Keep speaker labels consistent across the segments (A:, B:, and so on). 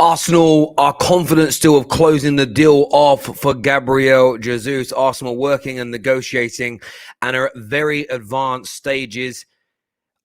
A: Arsenal are confident still of closing the deal off for Gabriel Jesus. Arsenal working and negotiating and are at very advanced stages.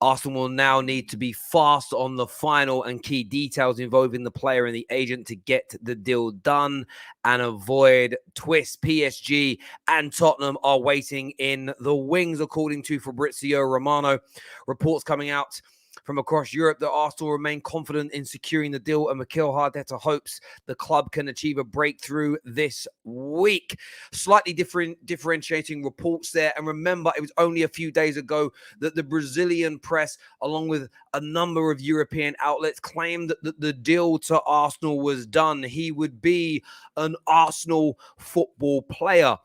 A: Arsenal will now need to be fast on the final and key details involving the player and the agent to get the deal done and avoid twists. PSG and Tottenham are waiting in the wings, according to Fabrizio Romano. Reports coming out from across Europe that Arsenal remain confident in securing the deal, and Mikel Arteta hopes the club can achieve a breakthrough this week. Slightly differentiating reports there. And remember, it was only a few days ago that the Brazilian press, along with a number of European outlets, claimed that the deal to Arsenal was done. He would be an Arsenal football player.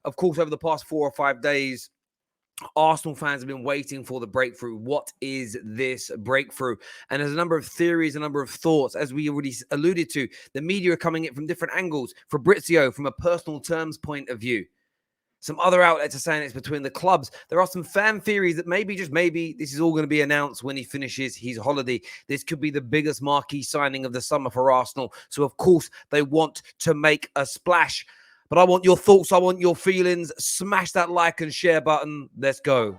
A: Of course, over the past 4 or 5 days, Arsenal fans have been waiting for the breakthrough. What is this breakthrough? And there's a number of theories, a number of thoughts. As we already alluded to, the media are coming in from different angles. Fabrizio, from a personal terms point of view. Some other outlets are saying it's between the clubs. There are some fan theories that maybe, just maybe, this is all going to be announced when he finishes his holiday. This could be the biggest marquee signing of the summer for Arsenal. So, of course, they want to make a splash. But I want your thoughts. I want your feelings. Smash that like and share button. Let's go.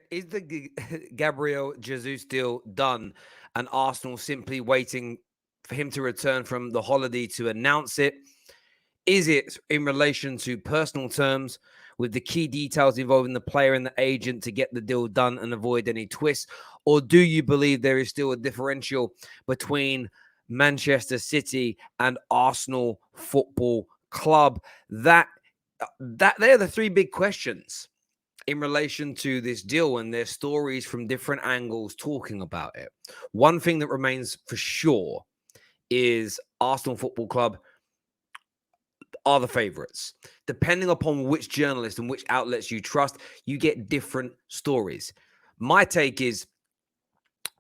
A: Is the Gabriel Jesus deal done and Arsenal simply waiting for him to return from the holiday to announce it? Is it in relation to personal terms with the key details involving the player and the agent to get the deal done and avoid any twists? Or do you believe there is still a differential between Manchester City and Arsenal Football Club? That they're the three big questions in relation to this deal, and there's stories from different angles talking about it. One thing that remains for sure is Arsenal Football Club are the favourites. Depending upon which journalist and which outlets you trust, you get different stories. My take is,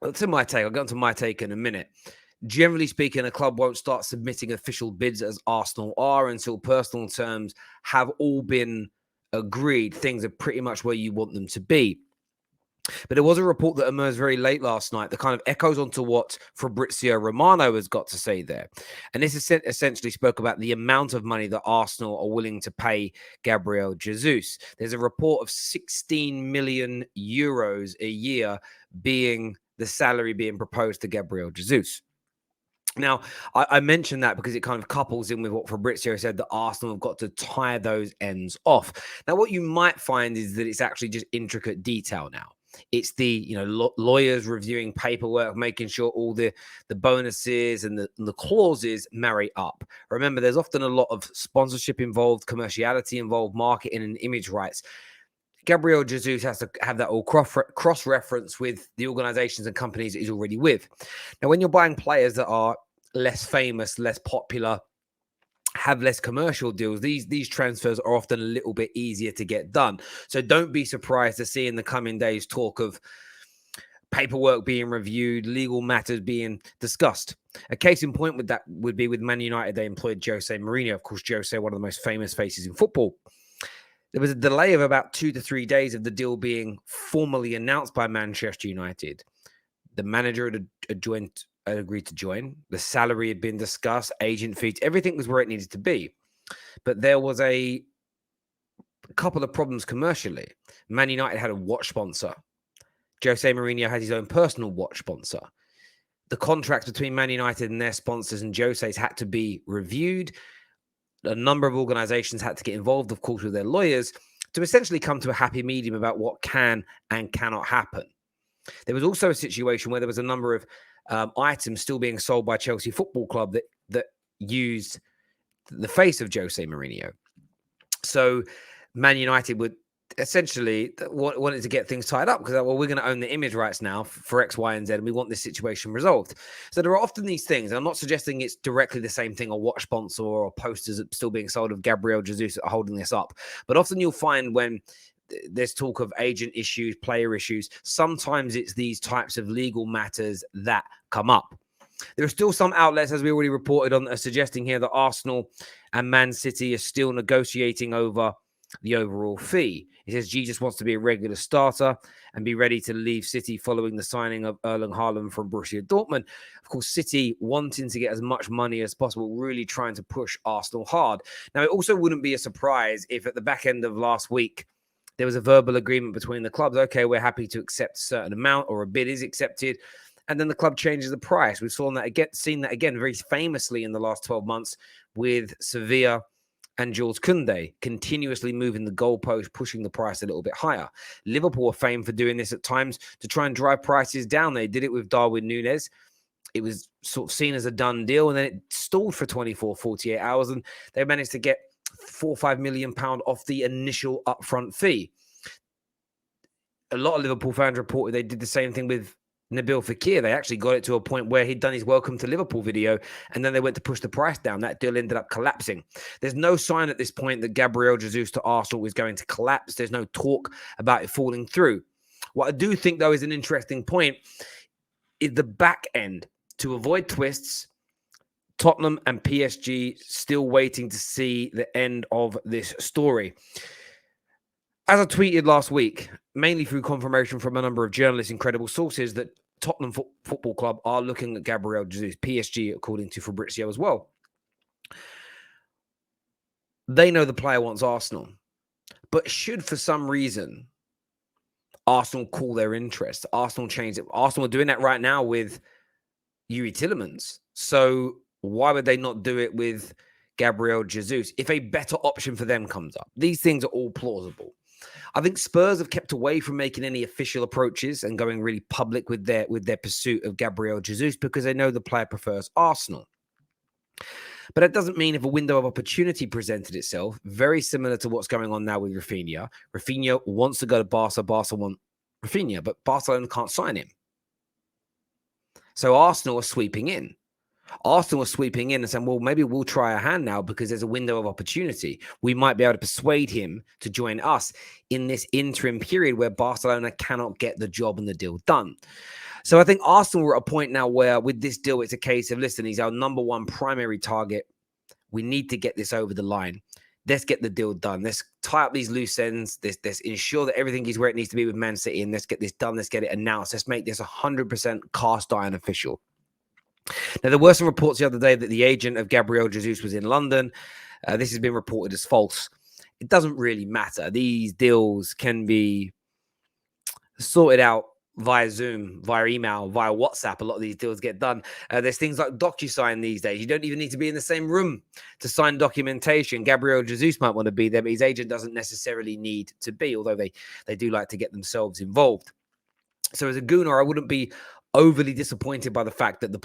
A: I'll get into my take in a minute. Generally speaking, a club won't start submitting official bids as Arsenal are until personal terms have all been agreed. Things are pretty much where you want them to be. But there was a report that emerged very late last night that kind of echoes onto what Fabrizio Romano has got to say there. And this essentially spoke about the amount of money that Arsenal are willing to pay Gabriel Jesus. There's a report of 16 million euros a year being the salary being proposed to Gabriel Jesus. Now, I mentioned that because it kind of couples in with what Fabrizio said, that Arsenal have got to tie those ends off. Now, what you might find is that it's actually just intricate detail now. It's the lawyers reviewing paperwork, making sure all the bonuses and the clauses marry up. Remember, there's often a lot of sponsorship involved, commerciality involved, marketing and image rights. Gabriel Jesus has to have that all cross-reference with the organizations and companies that he's already with. Now, when you're buying players that are less famous, less popular, have less commercial deals, these transfers are often a little bit easier to get done. So don't be surprised to see in the coming days talk of paperwork being reviewed, legal matters being discussed. A case in point with that would be with Man United. They employed Giuseppe Muro. Of course, Jose, one of the most famous faces in football. There was a delay of about 2 to 3 days of the deal being formally announced by Manchester United. The manager had agreed to join. The salary had been discussed, agent fees, everything was where it needed to be. But there was a couple of problems commercially. Man United had a watch sponsor. Jose Mourinho had his own personal watch sponsor. The contracts between Man United and their sponsors and Jose's had to be reviewed. A number of organizations had to get involved, of course, with their lawyers to essentially come to a happy medium about what can and cannot happen. There was also a situation where there was a number of items still being sold by Chelsea Football Club that used the face of Jose Mourinho. So Man United would essentially wanted to get things tied up because, well, we're going to own the image rights now for X, Y, and Z, and we want this situation resolved. So there are often these things, and I'm not suggesting it's directly the same thing, a watch sponsor or posters still being sold of Gabriel Jesus that are holding this up. But often you'll find when there's talk of agent issues, player issues, sometimes it's these types of legal matters that come up. There are still some outlets, as we already reported on, that are suggesting here that Arsenal and Man City are still negotiating over the overall fee. It says Jesus wants to be a regular starter and be ready to leave City following the signing of Erling Haaland from Borussia Dortmund. Of course, City wanting to get as much money as possible, really trying to push Arsenal hard. Now, it also wouldn't be a surprise if at the back end of last week, there was a verbal agreement between the clubs. Okay, we're happy to accept a certain amount, or a bid is accepted. And then the club changes the price. We've seen that again very famously in the last 12 months with Sevilla and Jules Koundé continuously moving the goalpost, pushing the price a little bit higher. Liverpool are famed for doing this at times to try and drive prices down. They did it with Darwin Núñez. It was sort of seen as a done deal, and then it stalled for 24, 48 hours, and they managed to get £4 or £5 million off the initial upfront fee. A lot of Liverpool fans reported they did the same thing with Nabil Fekir. They actually got it to a point where he'd done his welcome to Liverpool video, and then they went to push the price down. That deal ended up collapsing. There's no sign at this point that Gabriel Jesus to Arsenal is going to collapse. There's no talk about it falling through. What I do think, though, is an interesting point is the back end. To avoid twists, Tottenham and PSG still waiting to see the end of this story. As I tweeted last week, mainly through confirmation from a number of journalists and credible sources, that Tottenham Football Club are looking at Gabriel Jesus, PSG, according to Fabrizio as well. They know the player wants Arsenal. But should, for some reason, Arsenal call their interest, Arsenal change it. Arsenal are doing that right now with Yuri Tillemans. So why would they not do it with Gabriel Jesus if a better option for them comes up? These things are all plausible. I think Spurs have kept away from making any official approaches and going really public with their pursuit of Gabriel Jesus because they know the player prefers Arsenal. But that doesn't mean if a window of opportunity presented itself, very similar to what's going on now with Rafinha. Rafinha wants to go to Barca. Barca want Rafinha, but Barcelona can't sign him. So Arsenal are sweeping in. Arsenal are sweeping in and saying, well, maybe we'll try our hand now because there's a window of opportunity. We might be able to persuade him to join us in this interim period where Barcelona cannot get the job and the deal done. So I think Arsenal are at a point now where with this deal, it's a case of, listen, he's our number one primary target. We need to get this over the line. Let's get the deal done. Let's tie up these loose ends. Let's ensure that everything is where it needs to be with Man City, and let's get this done. Let's get it announced. Let's make this 100% cast iron official. Now, there were some reports the other day that the agent of Gabriel Jesus was in London. This has been reported as false. It doesn't really matter. These deals can be sorted out via Zoom, via email, via WhatsApp. A lot of these deals get done. There's things like DocuSign these days. You don't even need to be in the same room to sign documentation. Gabriel Jesus might want to be there, but his agent doesn't necessarily need to be, although they do like to get themselves involved. So as a Gooner, I wouldn't be overly disappointed by the fact that the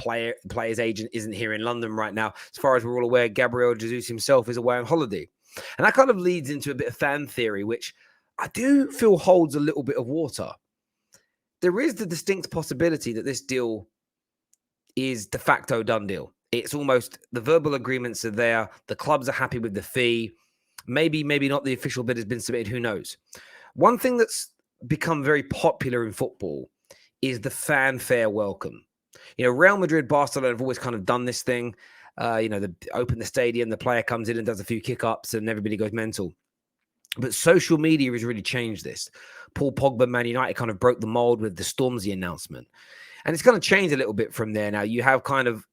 A: player's agent isn't here in London right now. As far as we're all aware, Gabriel Jesus himself is away on holiday. And that kind of leads into a bit of fan theory, which I do feel holds a little bit of water. There is the distinct possibility that this deal is de facto done deal. It's almost the verbal agreements are there. The clubs are happy with the fee. Maybe not the official bid has been submitted. Who knows? One thing that's become very popular in football is the fanfare welcome. You know, Real Madrid, Barcelona have always kind of done this thing. They open the stadium, the player comes in and does a few kick-ups and everybody goes mental. But social media has really changed this. Paul Pogba, Man United kind of broke the mold with the Stormzy announcement. And it's going to change a little bit from there now. You have kind of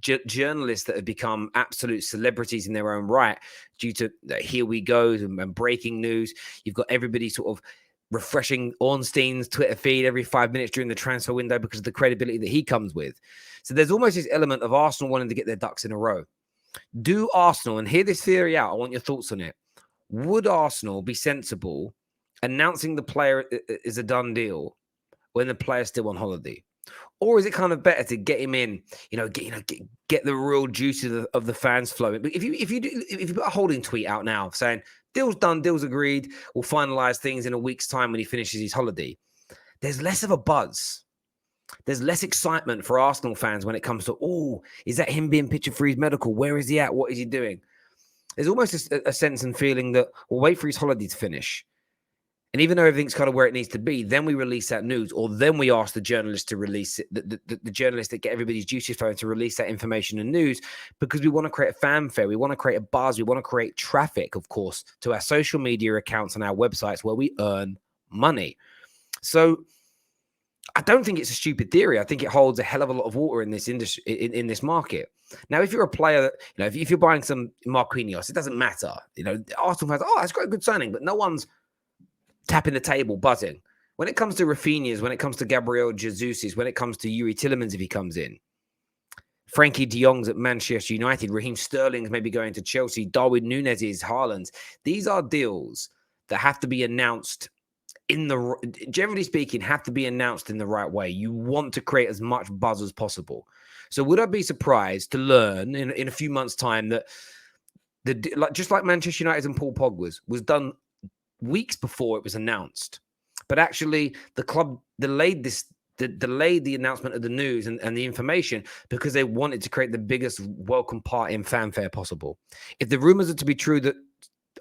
A: journalists that have become absolute celebrities in their own right due to here we go and breaking news. You've got everybody sort of refreshing Ornstein's Twitter feed every 5 minutes during the transfer window because of the credibility that he comes with. So there's almost this element of Arsenal wanting to get their ducks in a row. Do Arsenal, and hear this theory out, I want your thoughts on it. Would Arsenal be sensible announcing the player is a done deal when the player's still on holiday? Or is it kind of better to get him in, get the real juice of the fans flowing? But if you put a holding tweet out now saying deal's done, deal's agreed, we'll finalize things in a week's time when he finishes his holiday, there's less of a buzz. There's less excitement for Arsenal fans when it comes to, oh, is that him being pictured for his medical? Where is he at? What is he doing? There's almost a sense and feeling that we'll wait for his holiday to finish. And even though everything's kind of where it needs to be, then we release that news, or then we ask the journalists to release it, the journalists that get everybody's juices flowing to release that information and news, because we want to create a fanfare. We want to create a buzz. We want to create traffic, of course, to our social media accounts and our websites where we earn money. So I don't think it's a stupid theory. I think it holds a hell of a lot of water in this industry, in this market. Now, if you're a player that, if you're buying some Marquinhos, it doesn't matter. Arsenal fans, that's quite a good signing, but no one's tapping the table, buzzing. When it comes to Rafinha's, when it comes to Gabriel Jesus's, when it comes to Yuri Tillemans if he comes in, Frankie de Jong's at Manchester United, Raheem Sterling's maybe going to Chelsea, Darwin Núñez's, Haaland's. These are deals that have to be announced generally speaking, have to be announced in the right way. You want to create as much buzz as possible. So would I be surprised to learn in a few months' time that just like Manchester United's and Paul Pogba's was done weeks before it was announced, but actually the club delayed the announcement of the news and the information because they wanted to create the biggest welcome party and fanfare possible. If the rumors are to be true that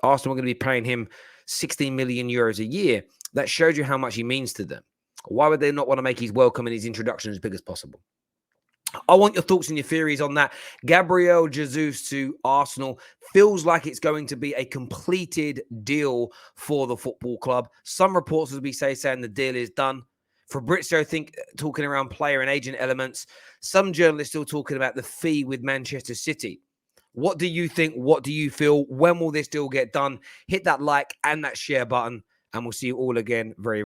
A: Arsenal are going to be paying him 16 million euros a year, that shows you how much he means to them. Why would they not want to make his welcome and his introduction as big as possible? I want your thoughts and your theories on that. Gabriel Jesus to Arsenal feels like it's going to be a completed deal for the football club. Some reports, as we say, saying the deal is done. Fabrizio talking around player and agent elements. Some journalists still talking about the fee with Manchester City. What do you think? What do you feel? When will this deal get done? Hit that like and that share button, and we'll see you all again very